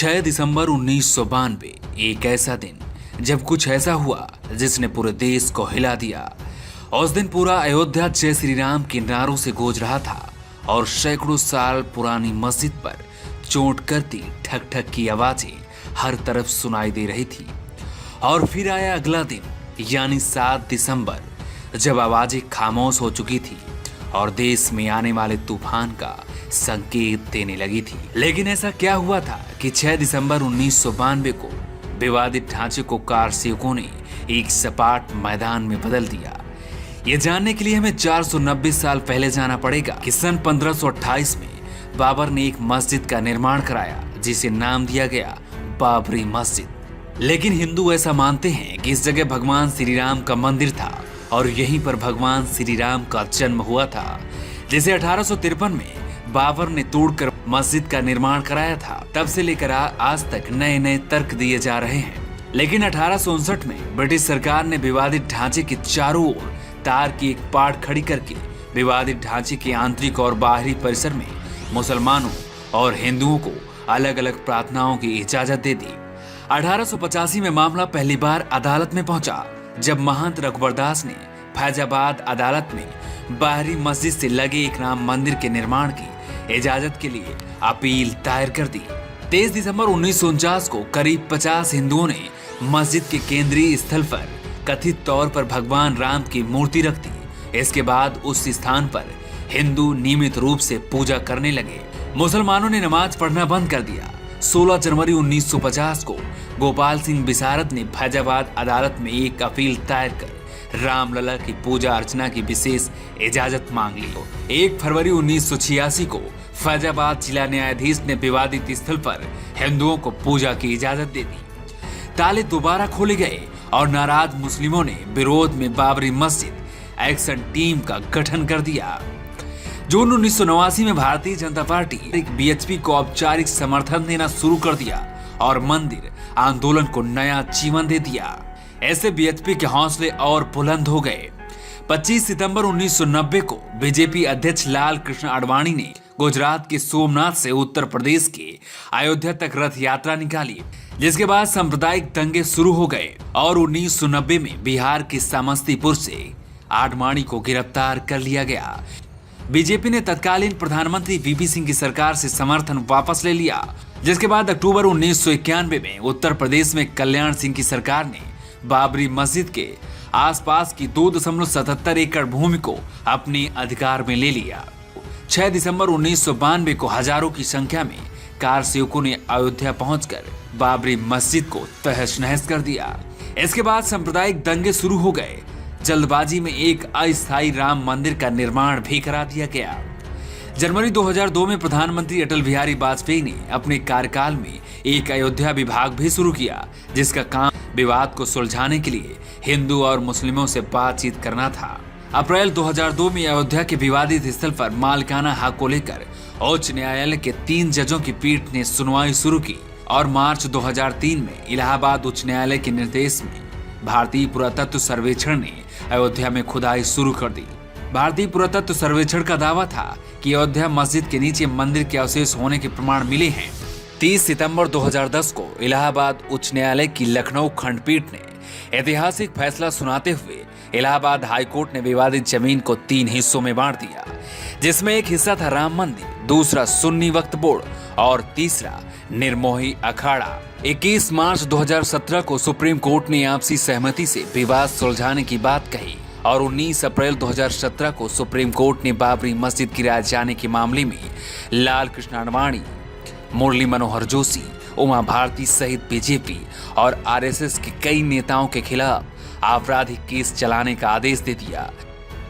6 दिसंबर 1992 एक ऐसा दिन जब कुछ ऐसा हुआ जिसने पूरे देश को हिला दिया। उस दिन पूरा अयोध्या जय श्री राम के नारों से गूंज रहा था और सैकड़ों साल पुरानी मस्जिद पर चोट करती ठक ठक की आवाजें हर तरफ सुनाई दे रही थी। और फिर आया अगला दिन यानी 7 दिसंबर, जब आवाजें खामोश हो चुकी थी और देश में आने वाले तूफान का संकेत देने लगी थी। लेकिन ऐसा क्या हुआ था कि 6 दिसंबर 1992 को विवादित ढांचे को कारसेवकों ने एक सपाट मैदान में बदल दिया। ये जानने के लिए हमें 490 साल पहले जाना पड़ेगा कि सन 1528 में बाबर ने एक मस्जिद का निर्माण कराया जिसे नाम दिया गया बाबरी मस्जिद। लेकिन हिंदू ऐसा मानते हैं कि इस जगह भगवान श्री राम का मंदिर था और यहीं पर भगवान श्री राम का जन्म हुआ था, जिसे 1853 में बाबर ने तोड़कर मस्जिद का निर्माण कराया था। तब से लेकर आज तक नए नए तर्क दिए जा रहे हैं। लेकिन 1859 में ब्रिटिश सरकार ने विवादित ढांचे के चारों ओर तार की एक पाट खड़ी करके विवादित ढांचे के आंतरिक और बाहरी परिसर में मुसलमानों और हिंदुओं को अलग अलग प्रार्थनाओं की इजाजत दे दी। 1885 में मामला पहली बार अदालत में पहुंचा, जब महंत रघुबरदास ने फैजाबाद अदालत में बाहरी मस्जिद से लगे एक राम मंदिर के निर्माण की इजाजत के लिए अपील दायर कर दी। 23 दिसंबर 1949 को करीब 50 हिंदुओं ने मस्जिद के केंद्रीय स्थल पर कथित तौर पर भगवान राम की मूर्ति रख दी। इसके बाद उस स्थान पर हिंदू नियमित रूप से पूजा करने लगे। मुसलमानों ने नमाज पढ़ना बंद कर दिया। 16 जनवरी 1950 को गोपाल सिंह विशारद ने फैजाबाद अदालत में एक अपील दायर कर रामलला की पूजा अर्चना की विशेष इजाजत मांग ली। 1 फरवरी 1986 को फैजाबाद जिला न्यायाधीश ने विवादित स्थल पर हिंदुओं को पूजा की इजाजत दे दी। ताले दोबारा खोले गए और नाराज मुस्लिमों ने विरोध में बाबरी मस्जिद एक्शन टीम का गठन कर दिया। जून 1989 में भारतीय जनता पार्टी बीएचपी को औपचारिक समर्थन देना शुरू कर दिया और मंदिर आंदोलन को नया जीवन दे दिया। ऐसे बीएचपी के हौसले और बुलंद हो गए। 25 सितंबर 1990 को बीजेपी अध्यक्ष लाल कृष्ण आडवाणी ने गुजरात के सोमनाथ से उत्तर प्रदेश के अयोध्या तक रथ यात्रा निकाली, जिसके बाद सांप्रदायिक दंगे शुरू हो गए और 1990 में बिहार के समस्तीपुर से आडवाणी को गिरफ्तार कर लिया गया। बीजेपी ने तत्कालीन प्रधानमंत्री वीपी सिंह की सरकार से समर्थन वापस ले लिया, जिसके बाद अक्टूबर 1991 में उत्तर प्रदेश में कल्याण सिंह की सरकार ने बाबरी मस्जिद के आसपास की 2.77 एकड़ भूमि को अपने अधिकार में ले लिया। 6 दिसंबर 1992 को हजारों की संख्या में कार सेवकों ने अयोध्या पहुंचकर बाबरी मस्जिद को तहस नहस कर दिया। इसके बाद सांप्रदायिक दंगे शुरू हो गए। जल्दबाजी में एक अस्थायी राम मंदिर का निर्माण भी करा दिया गया। जनवरी 2002 में प्रधानमंत्री अटल बिहारी वाजपेयी ने अपने कार्यकाल में एक अयोध्या विभाग भी शुरू किया, जिसका काम विवाद को सुलझाने के लिए हिंदू और मुस्लिमों से बातचीत करना था। अप्रैल 2002 में अयोध्या के विवादित स्थल पर मालिकाना हक को लेकर उच्च न्यायालय के 3 जजों की पीठ ने सुनवाई शुरू की और मार्च 2003 में इलाहाबाद उच्च न्यायालय के निर्देश में भारतीय पुरातत्व सर्वेक्षण ने अयोध्या में खुदाई शुरू कर दी। भारतीय पुरातत्व सर्वेक्षण का दावा था कि अयोध्या मस्जिद के नीचे मंदिर के अवशेष होने के प्रमाण मिले हैं। 30 सितंबर 2010 को इलाहाबाद उच्च न्यायालय की लखनऊ खंडपीठ ने ऐतिहासिक फैसला सुनाते हुए इलाहाबाद हाईकोर्ट ने विवादित जमीन को 3 हिस्सों में बांट दिया, जिसमें एक हिस्सा था राम मंदिर, दूसरा सुन्नी वक्फ बोर्ड और तीसरा निर्मोही अखाड़ा। 21 मार्च 2017 को सुप्रीम कोर्ट ने आपसी सहमति से विवाद सुलझाने की बात कही और 19 अप्रैल 2017 को सुप्रीम कोर्ट ने बाबरी मस्जिद गिराए जाने के मामले में लाल कृष्ण आडवाणी, मुरली मनोहर जोशी, उमा भारती सहित बीजेपी और आरएसएस के कई नेताओं के खिलाफ आपराधिक केस चलाने का आदेश दे दिया।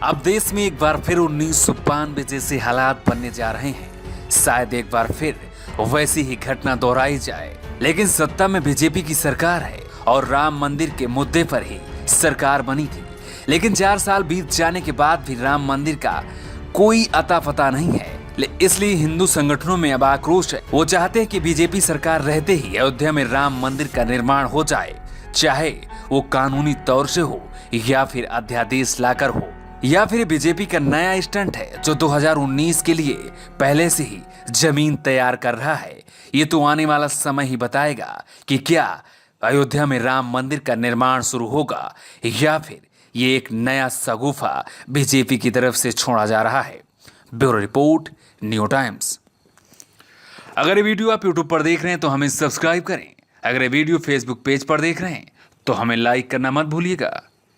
अब देश में एक बार फिर 1992 जैसे हालात बनने जा रहे हैं। शायद एक बार फिर वैसी ही घटना दोहराई जाए, लेकिन सत्ता में बीजेपी की सरकार है और राम मंदिर के मुद्दे पर ही सरकार बनी थी। लेकिन 4 साल बीत जाने के बाद भी राम मंदिर का कोई अता पता नहीं है। इसलिए हिंदू संगठनों में अब आक्रोश है। वो चाहते हैं कि बीजेपी सरकार रहते ही अयोध्या में राम मंदिर का निर्माण हो जाए, चाहे वो कानूनी तौर से हो या फिर अध्यादेश लाकर हो। या फिर बीजेपी का नया स्टंट है जो 2019 के लिए पहले से ही जमीन तैयार कर रहा है। ये तो आने वाला समय ही बताएगा कि क्या अयोध्या में राम मंदिर का निर्माण शुरू होगा या फिर ये एक नया शगुफा बीजेपी की तरफ से छोड़ा जा रहा है। Bureau report, new times. अगर ये वीडियो आप यूट्यूब पर देख रहे हैं तो हमें सब्सक्राइब करें। अगर ये वीडियो फेसबुक पेज पर देख रहे हैं तो हमें लाइक करना मत भूलिएगा।